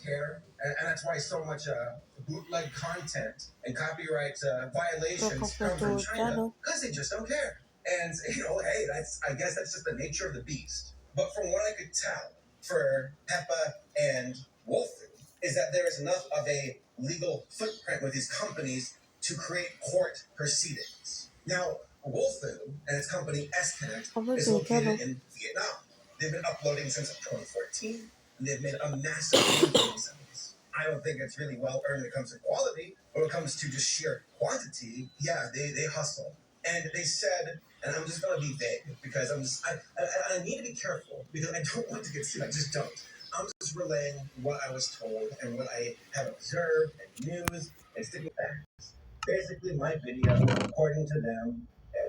care, and that's why so much bootleg content and copyright Sto violations come from completo China giallo. because they just don't care. And hey, that's I guess that's just the nature of the beast. But from what I could tell, for Peppa and Wolfie, is that there is enough of a legal footprint with these companies to create court proceedings. Now, Wolfoo and its company S-Connect is Completo located giallo. in Vietnam. They've been uploading since 2014, and they've made a massive name for themselves. I don't think it's really well earned when it comes to quality, but when it comes to just sheer quantity, yeah, they hustle. And they said, and I'm just gonna be vague because I need to be careful because I don't want to get sued. I just don't. I'm just relaying what I was told and what I have observed and news and sticking facts. Basically, my video, according to them,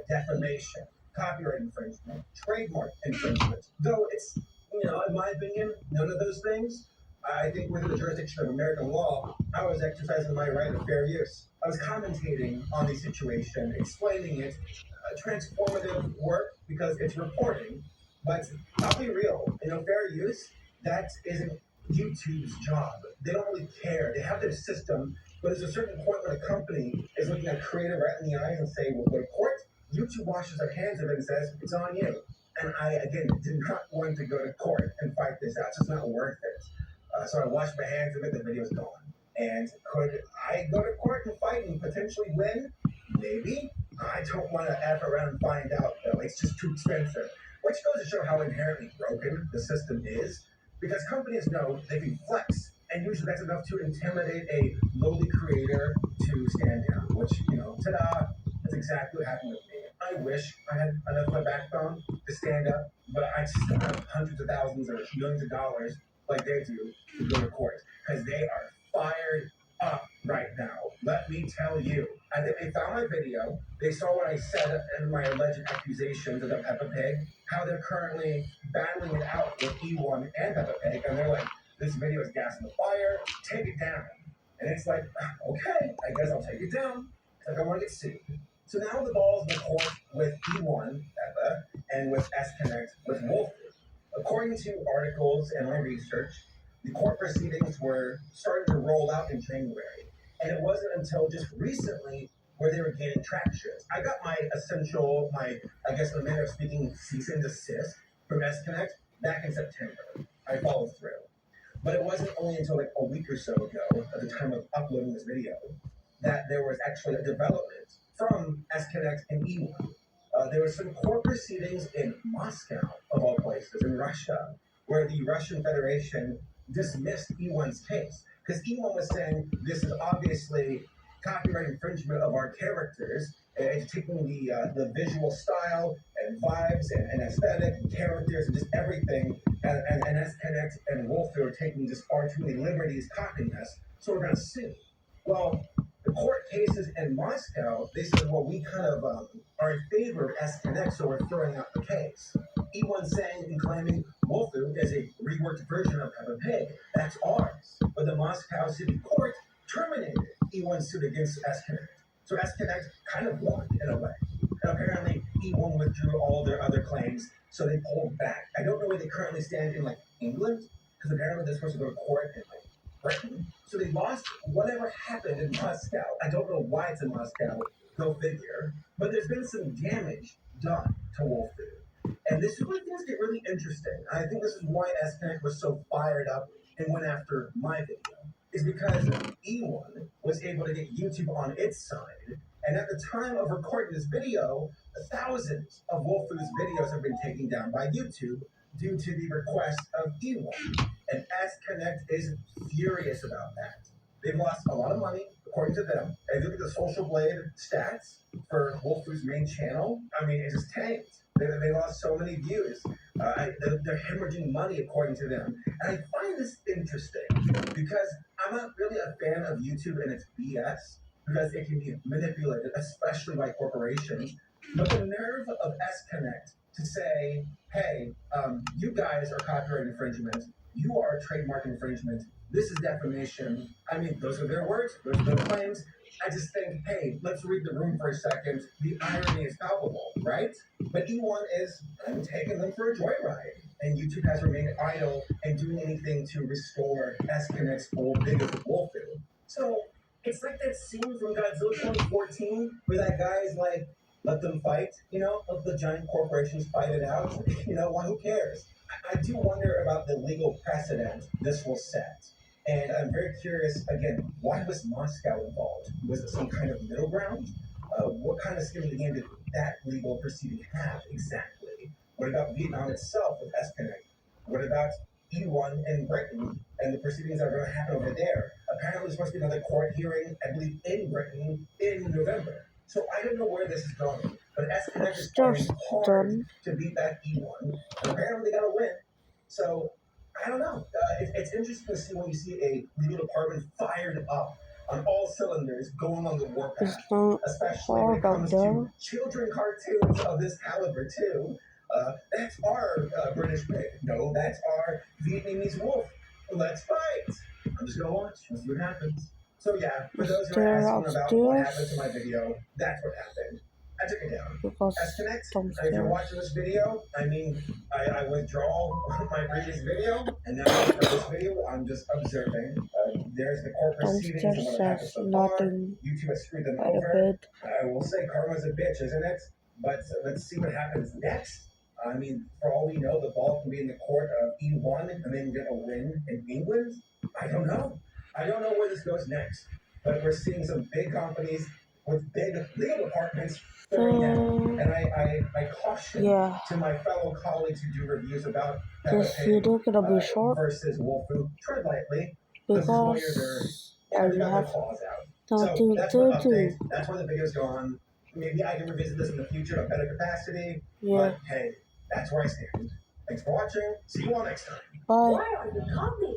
defamation, copyright infringement, trademark infringement. Though it's, in my opinion, none of those things. I think within the jurisdiction of American law, I was exercising my right of fair use. I was commentating on the situation, explaining it, transformative work because it's reporting. But I'll be real, fair use, that isn't YouTube's job. They don't really care. They have their system, but there's a certain point when a company is looking at creative right in the eyes and say, we'll go to court. YouTube washes their hands of it and says, it's on you. And I, again, did not want to go to court and fight this out. It's just not worth it. So I washed my hands of it. The video's gone. And could I go to court and fight and potentially win? Maybe. I don't want to F around and find out, though. It's just too expensive. Which goes to show how inherently broken the system is. Because companies know they can flex. And usually that's enough to intimidate a lowly creator to stand down. Which, ta-da, that's exactly what happened with me. I wish I had enough of a backbone to stand up, but I just don't have hundreds of thousands or millions of dollars like they do to go to court. Because they are fired up right now. Let me tell you. I think they found my video. They saw what I said and my alleged accusations of the Peppa Pig, how they're currently battling it out with E1 and Peppa Pig, and they're like, this video is gas in the fire, take it down. And it's like, okay, I guess I'll take it down. Like, I want to get sued. So now the ball's in the court with E1, Peppa, and with S Connect, with Wolf. According to articles and my research, the court proceedings were starting to roll out in January. And it wasn't until just recently where they were gaining traction. I got I guess, in a manner of speaking, cease and desist from S Connect back in September. I followed through. But it wasn't only until like a week or so ago, at the time of uploading this video, that there was actually a development from S Connect and E1. There were some court proceedings in Moscow, of all places, in Russia, where the Russian Federation dismissed E1's case. Because E1 was saying this is obviously copyright infringement of our characters. And it's taking the visual style and vibes and aesthetic and characters and just everything. And S Connect and Wolfie are taking just far too many liberties copying us. So we're going to sue. Well, the court cases in Moscow, they said, well, we kind of are in favor of S Connect, so we're throwing out the case. E1 saying and claiming Wolfu is a reworked version of Peppa Pig. That's ours. But the Moscow City Court terminated E1's suit against S Connect. So S Connect kind of won in a way. And apparently E1 withdrew all their other claims, so they pulled back. I don't know where they currently stand in like England, because apparently they're supposed to go to court in like Britain. So they lost whatever happened in Moscow. I don't know why it's in Moscow, go figure. But there's been some damage done to Wolf Food. And this is where things get really interesting. I think this is why S Connect was so fired up and went after my video. Is because E1 was able to get YouTube on its side. And at the time of recording this video, thousands of Wolf Food's videos have been taken down by YouTube due to the request of E1. And S Connect is furious about that. They've lost a lot of money, according to them. And if you look at the Social Blade stats for Wolf Food's main channel, I mean, it just tanked. They lost so many views. They're hemorrhaging money, according to them. And I find this interesting because I'm not really a fan of YouTube and its BS because it can be manipulated, especially by corporations. But the nerve of S Connect to say, hey, you guys are copyright infringement, you are trademark infringement, this is defamation. I mean, those are their words, those are their claims. I just think, hey, let's read the room for a second. The irony is palpable, right? But E1 is, I'm taking them for a joyride. and YouTube has remained idle and doing anything to restore S-Connect's old big of the Wolfu. So it's like that scene from Godzilla 2014 where that guy's like, let them fight, let the giant corporations fight it out. Why, who cares? I do wonder about the legal precedent this will set. And I'm very curious, again, why was Moscow involved? Was it some kind of middle ground? What kind of skin in the game did that legal proceeding have exactly? What about Vietnam itself with S-Connect? What about E1 in Britain and the proceedings that are going to happen over there? Apparently, there's supposed to be another court hearing, I believe, in Britain in November. So I don't know where this is going, but S-Connect is trying hard to beat back E1, and apparently they got to win. So I don't know. It's interesting to see when you see a legal department fired up on all cylinders going on the warpath, especially when it comes to children cartoons of this caliber too. That's our British pig. No, that's our Vietnamese wolf. Let's fight. I'm just gonna watch and see what happens. So yeah, for those who are asking about what happened to my video, that's what happened. I took it down. S-Connect, if you're watching this video, I withdraw my previous video, and now for this video, I'm just observing. There's the court proceedings and what happened so far. YouTube has screwed them over. I will say karma's a bitch, isn't it? But let's see what happens next. For all we know, the ball can be in the court of E1 and then get a win in England. I don't know. I don't know where this goes next. But we're seeing some big companies with big legal departments throwing down. And I caution to my fellow colleagues who do reviews about this video gonna be short versus Wolfu, tread lightly. because I have nothing to do. That's where the video's gone. Maybe I can revisit this in the future in a better capacity. Yeah. But hey, that's where I stand. Thanks for watching. See you all next time. Bye. Why are you calling?